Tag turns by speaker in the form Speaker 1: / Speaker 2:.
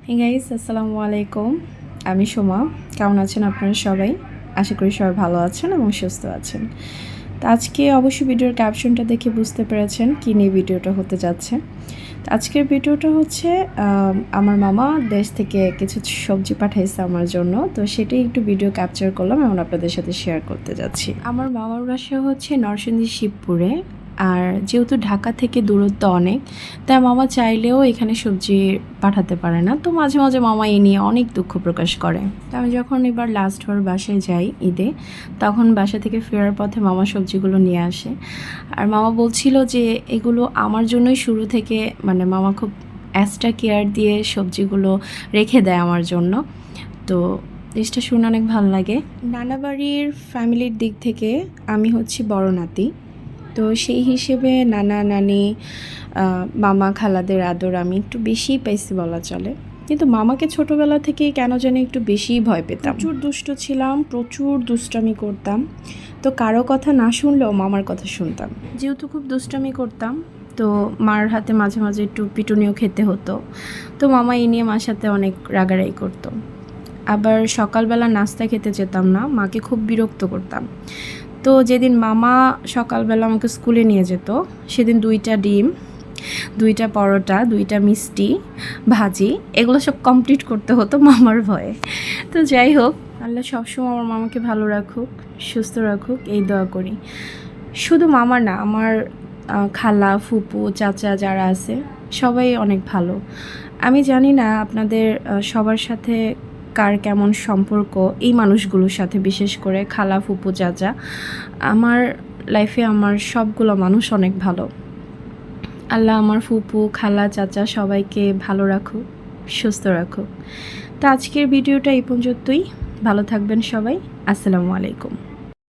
Speaker 1: Hey guys, আসসালামু আলাইকুম। আমি সোমা। কেমন আছেন আপনারা সবাই? আশা করি সবাই ভালো আছেন এবং সুস্থ আছেন। তো আজকে অবশ্যই ভিডিওর ক্যাপশনটা দেখে বুঝতে পেরেছেন কী নিয়ে ভিডিওটা হতে যাচ্ছে। তো আজকের ভিডিওটা হচ্ছে আমার মামা দেশ থেকে কিছু সবজি পাঠাইছে আমার জন্য, তো সেটাই একটু ভিডিও ক্যাপচার করলাম এবং আপনাদের সাথে শেয়ার করতে যাচ্ছি। আমার মামার বাসা হচ্ছে নরসিংদী শিবপুরে। আর যেহেতু ঢাকা থেকে দূরত্ব অনেক, তাই মামা চাইলেও এখানে সবজি পাঠাতে পারে না। তো মাঝে মাঝে মামা এই নিয়ে অনেক দুঃখ প্রকাশ করে। তো আমি যখন এবার লাস্টবার বাসায় যাই ঈদে, তখন বাসা থেকে ফেরার পথে মামা সবজিগুলো নিয়ে আসে। আর মামা বলছিল যে এগুলো আমার জন্যই শুরু থেকে, মানে মামা খুব এক্সট্রা কেয়ার দিয়ে সবজিগুলো রেখে দেয় আমার জন্য। তো জিনিসটা শুনে অনেক ভালো লাগে। নানা বাড়ির ফ্যামিলির দিক থেকে আমি হচ্ছি বড় নাতি। তো সেই হিসেবে নানা নানি মামা খালাদের আদর আমি একটু বেশিই পাইছি বলা চলে। কিন্তু মামাকে ছোটোবেলা থেকেই কেন জানি একটু বেশিই ভয় পেতাম। প্রচুর দুষ্ট ছিলাম, প্রচুর দুষ্টামি করতাম। তো কারো কথা না শুনলেও মামার কথা শুনতাম। যেহেতু খুব দুষ্টামি করতাম, তো মার হাতে মাঝে মাঝে একটু পিটুনিও খেতে হতো। তো মামা এই নিয়ে মার সাথে অনেক রাগারাগি করতো। আবার সকালবেলা নাস্তা খেতে যেতাম না, মাকে খুব বিরক্ত করতাম। তো যেদিন মামা সকালবেলা আমাকে স্কুলে নিয়ে যেত, সেদিন 2টা ডিম, 2টা পরোটা, 2টা মিষ্টি, ভাজি, এগুলো সব কমপ্লিট করতে হতো মামার ভয়ে। তো যাই হোক, আল্লাহ সবসময় আমার মামাকে ভালো রাখুক, সুস্থ রাখুক, এই দোয়া করি। শুধু মামা না, আমার খালা, ফুপু, চাচা যারা আছে সবাই অনেক ভালো। আমি জানি না আপনাদের সবার সাথে কার কেমন সম্পর্ক এই মানুষগুলোর সাথে, বিশেষ করে খালা, ফুপু, চাচা। আমার লাইফে আমার সবগুলো মানুষ অনেক ভালো। আল্লাহ আমার ফুপু, খালা, চাচা সবাইকে ভালো রাখুক, সুস্থ রাখুক। তো আজকের ভিডিওটা এই পর্যন্তই। ভালো থাকবেন সবাই। আসসালামু আলাইকুম।